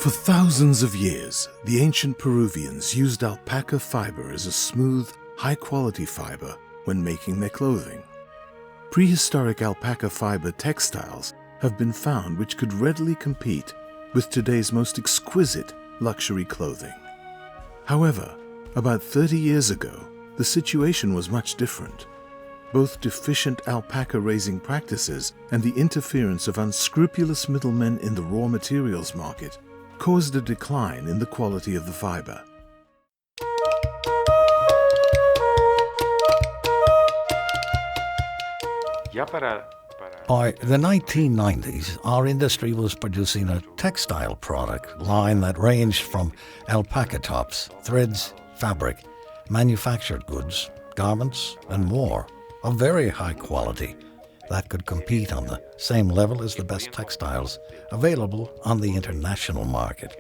For thousands of years, the ancient Peruvians used alpaca fiber as a smooth, high-quality fiber when making their clothing. Prehistoric alpaca fiber textiles have been found which could readily compete with today's most exquisite luxury clothing. However, about 30 years ago, the situation was much different. Both deficient alpaca raising practices and the interference of unscrupulous middlemen in the raw materials market caused a decline in the quality of the fiber. By the 1990s, our industry was producing a textile product line that ranged from alpaca tops, threads, fabric, manufactured goods, garments, and more, of very high quality that could compete on the same level as the best textiles available on the international market.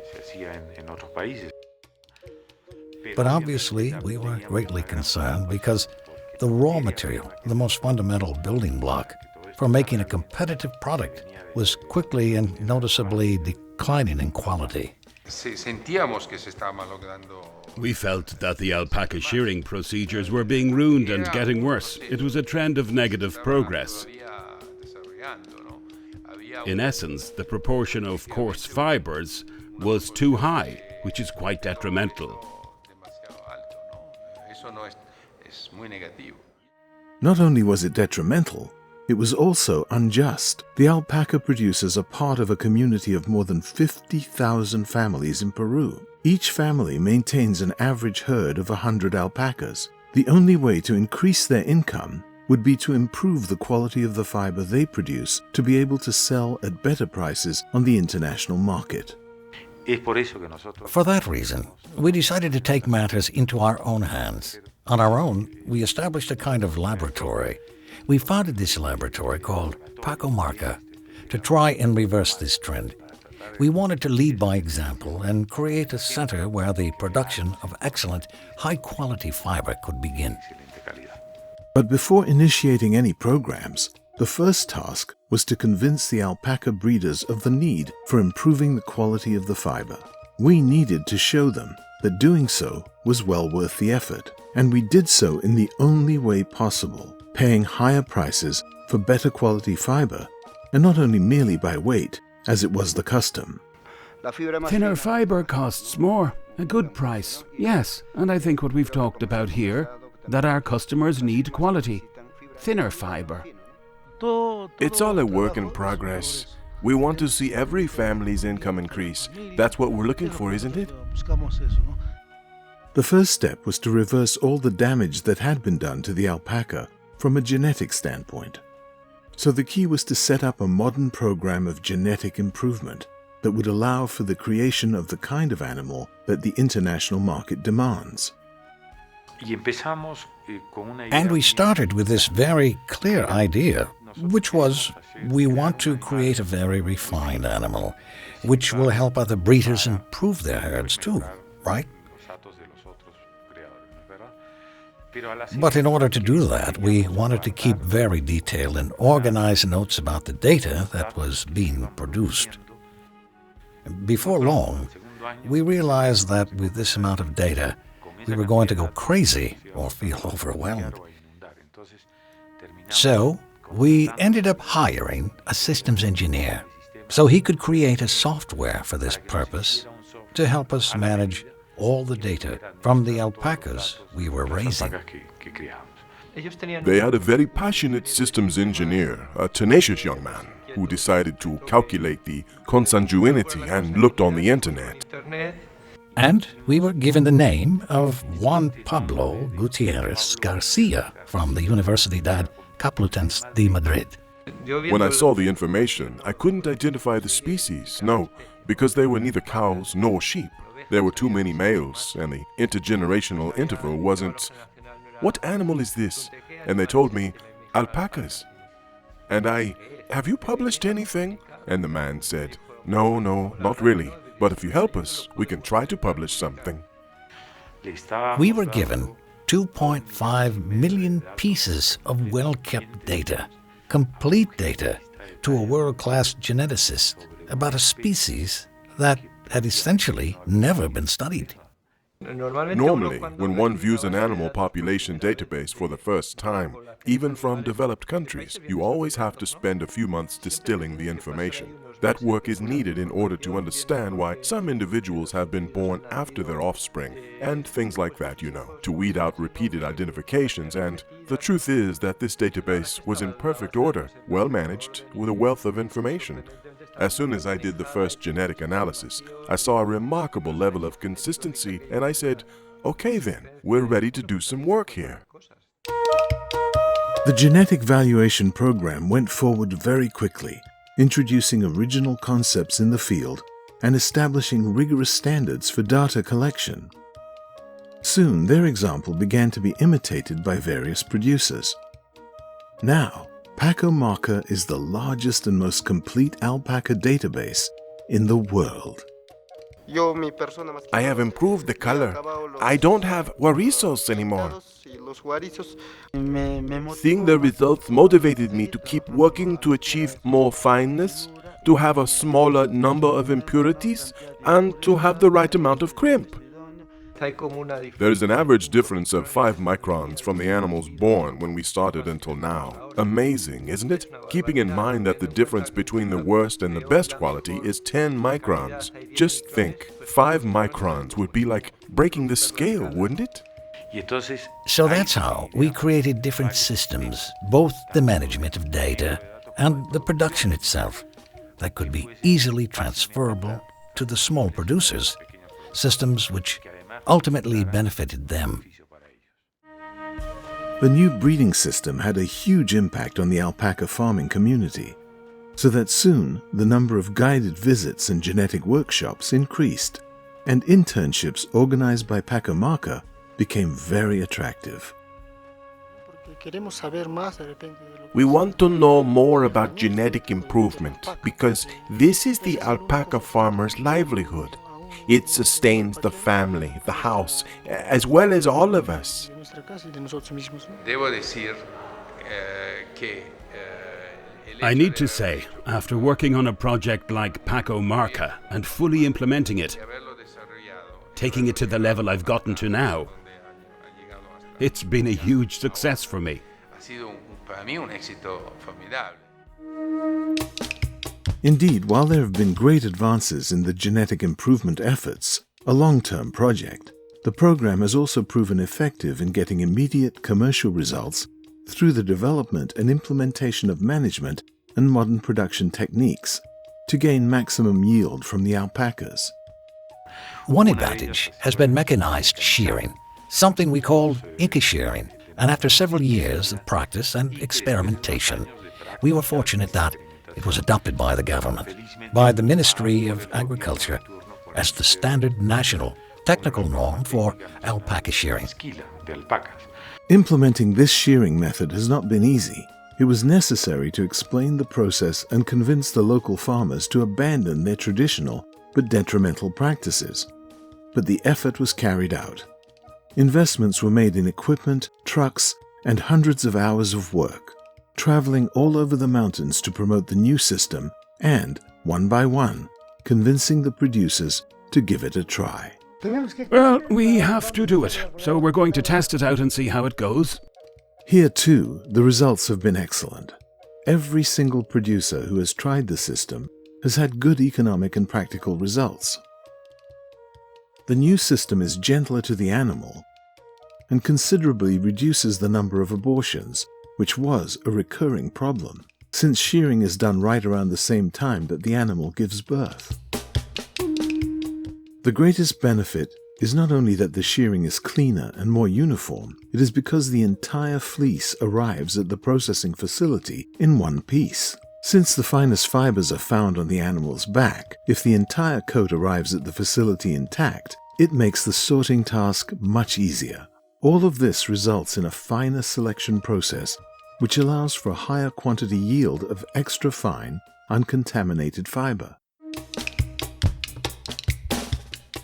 But obviously, we were greatly concerned because the raw material, the most fundamental building block for making a competitive product, was quickly and noticeably declining in quality. We felt that the alpaca shearing procedures were being ruined and getting worse. It was a trend of negative progress. In essence, the proportion of coarse fibers was too high, which is quite detrimental. Not only was it detrimental, it was also unjust. The alpaca producers are part of a community of more than 50,000 families in Peru. Each family maintains an average herd of 100 alpacas. The only way to increase their income would be to improve the quality of the fiber they produce to be able to sell at better prices on the international market. For that reason, we decided to take matters into our own hands. On our own, we established a kind of laboratory. We founded this laboratory called Pacomarca to try and reverse this trend. We wanted to lead by example and create a center where the production of excellent, high-quality fiber could begin. But before initiating any programs, the first task was to convince the alpaca breeders of the need for improving the quality of the fiber. We needed to show them that doing so was well worth the effort, and we did so in the only way possible, paying higher prices for better quality fiber, and not only merely by weight, as it was the custom. Thinner fiber costs more, a good price, yes, and I think what we've talked about here, that our customers need quality, thinner fiber. It's all a work in progress. We want to see every family's income increase. That's what we're looking for, isn't it? The first step was to reverse all the damage that had been done to the alpaca from a genetic standpoint. So the key was to set up a modern program of genetic improvement that would allow for the creation of the kind of animal that the international market demands. And we started with this very clear idea, which was we want to create a very refined animal, which will help other breeders improve their herds too, right? But in order to do that, we wanted to keep very detailed and organized notes about the data that was being produced. Before long, we realized that with this amount of data, we were going to go crazy or feel overwhelmed. So, we ended up hiring a systems engineer so he could create a software for this purpose to help us manage all the data from the alpacas we were raising. They had a very passionate systems engineer, a tenacious young man, who decided to calculate the consanguinity and looked on the internet. And we were given the name of Juan Pablo Gutierrez Garcia from the Universidad Complutense de Madrid. When I saw the information, I couldn't identify the species, no, because they were neither cows nor sheep. There were too many males, and the intergenerational interval wasn't... What animal is this? And they told me, alpacas. And have you published anything? And the man said, no, not really. But if you help us, we can try to publish something. We were given 2.5 million pieces of well-kept data, complete data, to a world-class geneticist about a species that had essentially never been studied. Normally, when one views an animal population database for the first time, even from developed countries, you always have to spend a few months distilling the information. That work is needed in order to understand why some individuals have been born after their offspring, and things like that, you know, to weed out repeated identifications. And the truth is that this database was in perfect order, well managed, with a wealth of information. As soon as I did the first genetic analysis, I saw a remarkable level of consistency, and I said, okay then, we're ready to do some work here. The genetic valuation program went forward very quickly, introducing original concepts in the field and establishing rigorous standards for data collection. Soon, their example began to be imitated by various producers. Now, Pacomarca is the largest and most complete alpaca database in the world. I have improved the color. I don't have guarizos anymore. Seeing the results motivated me to keep working to achieve more fineness, to have a smaller number of impurities, and to have the right amount of crimp. There is an average difference of 5 microns from the animals born when we started until now. Amazing, isn't it? Keeping in mind that the difference between the worst and the best quality is 10 microns. Just think, 5 microns would be like breaking the scale, wouldn't it? So that's how we created different systems, both the management of data and the production itself, that could be easily transferable to the small producers, systems which ultimately benefited them. The new breeding system had a huge impact on the alpaca farming community, so that soon the number of guided visits and genetic workshops increased, and internships organized by Pacomarca became very attractive. We want to know more about genetic improvement because this is the alpaca farmer's livelihood. It sustains the family, the house, as well as all of us. I need to say, after working on a project like Pacomarca and fully implementing it, taking it to the level I've gotten to now, it's been a huge success for me. Indeed, while there have been great advances in the genetic improvement efforts, a long-term project, the program has also proven effective in getting immediate commercial results through the development and implementation of management and modern production techniques to gain maximum yield from the alpacas. One advantage has been mechanized shearing, something we call Inca shearing, and after several years of practice and experimentation, we were fortunate that it was adopted by the government, by the Ministry of Agriculture, as the standard national technical norm for alpaca shearing. Implementing this shearing method has not been easy. It was necessary to explain the process and convince the local farmers to abandon their traditional but detrimental practices. But the effort was carried out. Investments were made in equipment, trucks, and hundreds of hours of work, traveling all over the mountains to promote the new system and, one by one, convincing the producers to give it a try. Well, we have to do it, so we're going to test it out and see how it goes. Here too, the results have been excellent. Every single producer who has tried the system has had good economic and practical results. The new system is gentler to the animal and considerably reduces the number of abortions, which was a recurring problem, since shearing is done right around the same time that the animal gives birth. The greatest benefit is not only that the shearing is cleaner and more uniform, it is because the entire fleece arrives at the processing facility in one piece. Since the finest fibers are found on the animal's back, if the entire coat arrives at the facility intact, it makes the sorting task much easier. All of this results in a finer selection process, which allows for a higher quantity yield of extra fine, uncontaminated fiber.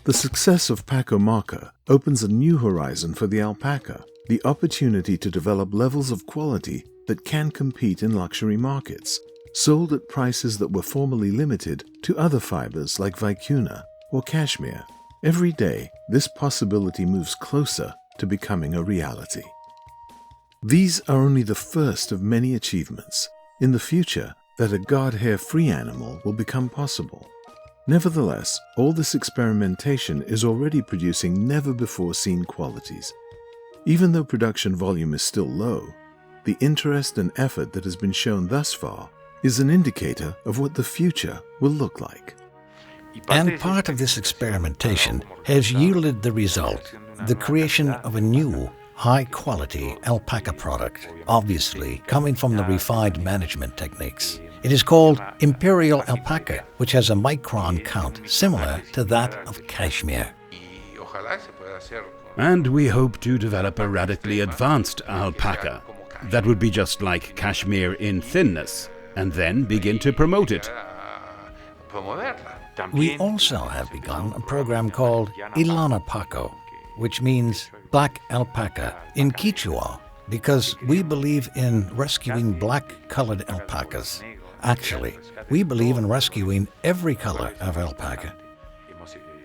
The success of Pacomarca opens a new horizon for the alpaca, the opportunity to develop levels of quality that can compete in luxury markets, sold at prices that were formerly limited to other fibers like vicuna, or cashmere. Every day, this possibility moves closer to becoming a reality. These are only the first of many achievements. In the future, that a guard hair-free animal will become possible. Nevertheless, all this experimentation is already producing never-before-seen qualities. Even though production volume is still low, the interest and effort that has been shown thus far is an indicator of what the future will look like. And part of this experimentation has yielded the result, the creation of a new, high-quality alpaca product, obviously coming from the refined management techniques. It is called Imperial Alpaca, which has a micron count similar to that of cashmere. And we hope to develop a radically advanced alpaca that would be just like cashmere in thinness, and then begin to promote it. We also have begun a program called Ilana Paco, which means black alpaca in Quechua, because we believe in rescuing black-colored alpacas. Actually, we believe in rescuing every color of alpaca.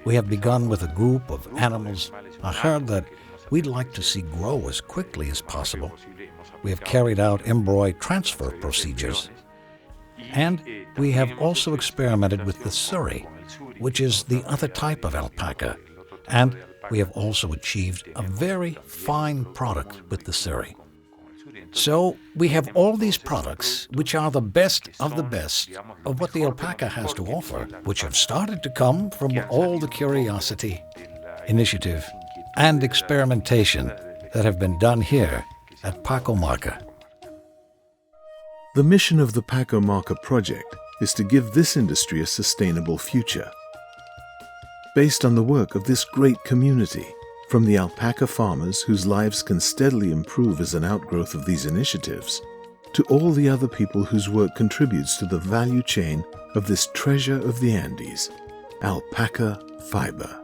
We have begun with a group of animals, a herd that we'd like to see grow as quickly as possible. We have carried out embryo transfer procedures. And we have also experimented with the suri, which is the other type of alpaca. And we have also achieved a very fine product with the suri. So we have all these products, which are the best of what the alpaca has to offer, which have started to come from all the curiosity, initiative, and experimentation that have been done here at Pacomarca. The mission of the Pacomarca project is to give this industry a sustainable future. Based on the work of this great community, from the alpaca farmers whose lives can steadily improve as an outgrowth of these initiatives, to all the other people whose work contributes to the value chain of this treasure of the Andes, alpaca fiber.